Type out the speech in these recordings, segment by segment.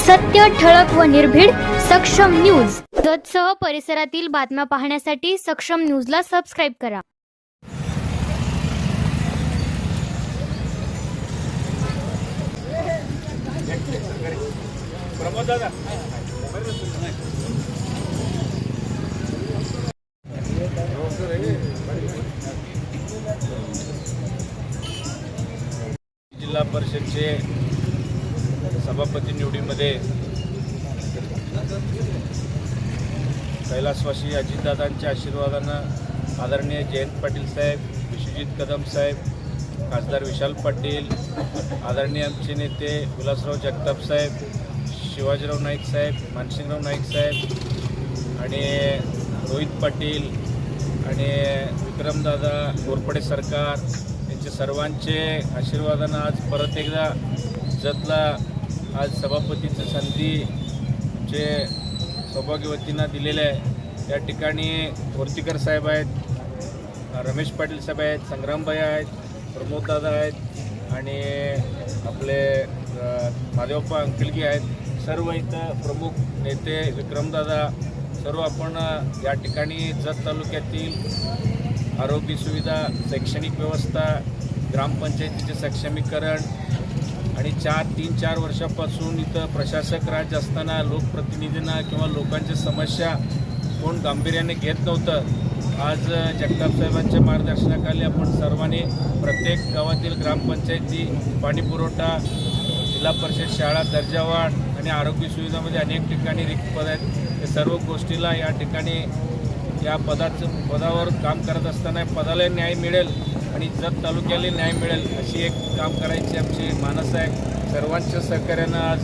सत्य, ठळक व निर्भीड सक्षम न्यूज. जतसह परिसरातील बातम्या पाहण्यासाठी सक्षम न्यूजला सबस्क्राईब करा. जिल्हा परिषदचे सभापती निवडीमध्ये कैलासवासी अजितदादांच्या आशीर्वादानं आदरणीय जयंत पाटील साहेब, विश्वजित कदम साहेब, खासदार विशाल पाटील, आदरणीय आमचे नेते विलासराव जगताप साहेब, शिवाजीराव नाईक साहेब, मानसिंगराव नाईक साहेब आणि रोहित पाटील आणि विक्रमदादा घोरपडे सरकार यांचे सर्वांचे आशीर्वादानं आज परत एकदा जतला आज सभापतीची संधीचे सौभाग्यवतींना दिलेले आहे. या ठिकाणी थोरतीकर साहेब आहेत, रमेश पाटील साहेब आहेत, संग्रामबाई आहेत, प्रमोददादा आहेत आणि आपले माधवप्पा अंकलगी आहेत. सर्व इथं प्रमुख नेते विक्रमदादा सर्व आपण या ठिकाणी जत तालुक्यातील आरोग्य सुविधा, शैक्षणिक व्यवस्था, ग्रामपंचायतीचे सक्षमीकरण आणि 3-4 वर्षापासून इथं प्रशासक राज असताना लोकप्रतिनिधींना किंवा लोकांच्या समस्या कोण गांभीर्याने घेत नव्हतं. आज जगताप साहेबांच्या मार्गदर्शनाखाली आपण सर्वांनी प्रत्येक गावातील ग्रामपंचायती, पाणीपुरवठा, जिल्हा परिषद शाळा, दर्जावाढ आणि आरोग्य सुविधामध्ये अनेक ठिकाणी रिक्त पद आहेत. या सर्व गोष्टीला या ठिकाणी या पदावर काम करत असताना पदाला न्याय मिळेल आणि जत तालुक्याला न्याय मिळेल अशी एक काम करायची आमची मानस आहे. सर्वांच्या सहकार्यानं आज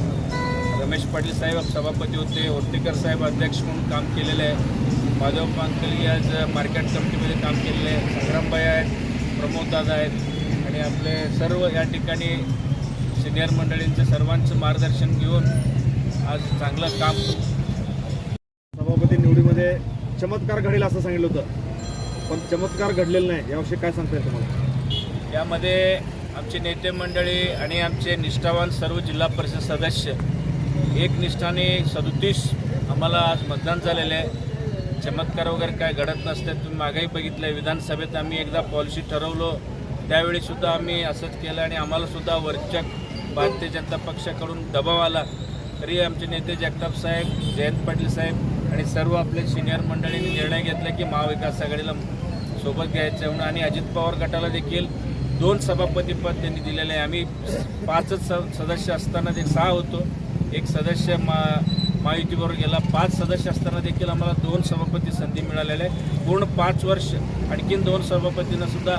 रमेश पाटील साहेब सभापती होते, ओर्तीकर साहेब अध्यक्ष म्हणून काम केलेलं आहे, माधव अंकली आज मार्केट कमिटीमध्ये काम केलेलं आहे, संग्रामबाई आहेत, प्रमोददादा आहेत आणि आपले सर्व या ठिकाणी सिनियर मंडळींचं सर्वांचं मार्गदर्शन घेऊन आज चांगलं काम. सभापती निवडीमध्ये चमत्कार घडेल असं सांगितलं होतं, पण चमत्कार घडलेलं नाही. याविषयी काय सांगता येईल तुम्हाला? यामध्ये आमचे नेते मंडळी आणि आमचे निष्ठावान सर्व जिल्हा परिषद सदस्य एक निष्ठाने 37 आम्हाला आज मतदान झालेलं आहे. चमत्कार वगैरे काय घडत नसते. तुम्ही मागेही बघितलं आहे, विधानसभेत आम्ही एकदा पॉलिसी ठरवलो त्यावेळीसुद्धा आम्ही असंच केलं आणि आम्हालासुद्धा वरच्या भारतीय जनता पक्षाकडून दबाव आला. तरी आमचे नेते जगताप साहेब, जयंत पाटील साहेब आणि सर्व आपले सिनियर मंडळींनी निर्णय घेतला की महाविकास आघाडीला सोबत घ्यायचं म्हणून आणि अजित पवार गटाला देखील 2 सभापतीपद त्यांनी दिलेले आहे. आम्ही 5च सदस्य असताना ते 6 होतो, एक सदस्य महायुतीबरोबर गेला. 5 सदस्य असताना देखील आम्हाला 2 सभापती संधी मिळालेल्या आहे. पूर्ण 5 वर्ष आणखीन 2 सभापतींना सुद्धा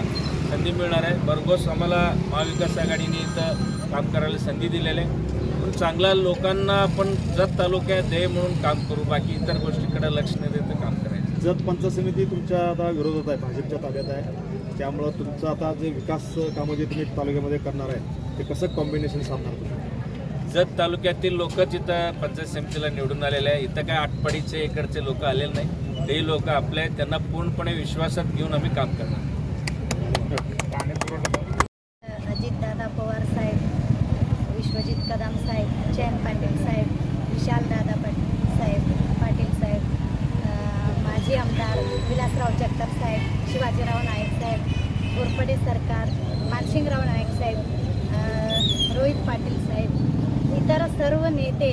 संधी मिळणार आहे. भरघोस आम्हाला महाविकास आघाडीने इथं काम करायला संधी दिलेली आहे. पण चांगल्या लोकांना आपण जत तालुक्यात ध्येय म्हणून काम करू, बाकी इतर गोष्टीकडे लक्ष न देतं काम करायचं. जत पंचायत समिती तुमच्या आता विरोधात आहे, भाजपच्या ताब्यात आहे. त्यामुळं तुमचं आता जे विकास कामं जे तुम्ही तालुक्यामध्ये करणार आहे ते कसं कॉम्बिनेशन साधणार तुम्ही? जत तालुक्यातील लोकच इथं पंचायत समितीला निवडून आलेले आहे. इथं काय आटपाडीचे इकडचे लोक आलेले नाही. तेही लोक आपले आहेत, त्यांना पूर्णपणे विश्वासात घेऊन आम्ही काम करणार. अजितदादा पवार साहेब, विश्वजित कदम साहेब, जयंत पाटील साहेब, विशालदादा पाटील साहेब, माजी आमदार विलासराव जगताप साहेब, शिवाजीराव नाईक साहेब, घोरपडे सरकार, मानसिंगराव नाईक साहेब, रोहित पाटील साहेब, इतर सर्व नेते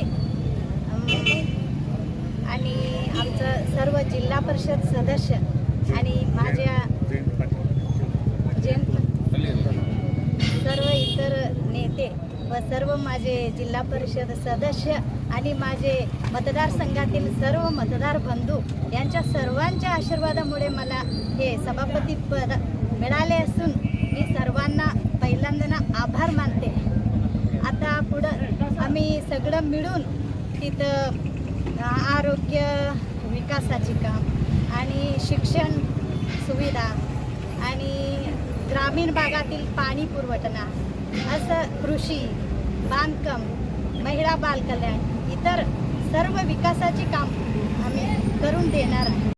आणि आमचं सर्व जिल्हा परिषद सदस्य आणि माझ्या सर्व इतर नेते व सर्व माझे जिल्हा परिषद सदस्य आणि माझे मतदारसंघातील सर्व मतदार बंधू यांच्या सर्वांच्या आशीर्वादामुळे मला हे सभापती पद मिळाले असून मी सर्वांना पहिल्यांदा आभार मानते. आता पुढं आम्ही सगळं मिळून तिथं आरोग्य विकासाची काम आणि शिक्षण सुविधा आणि ग्रामीण भागातील पाणी पुरवठा, असं कृषी, बांधकाम, महिला बालकल्याण, इतर सर्व विकासाची काम आम्ही करून देणार आहे.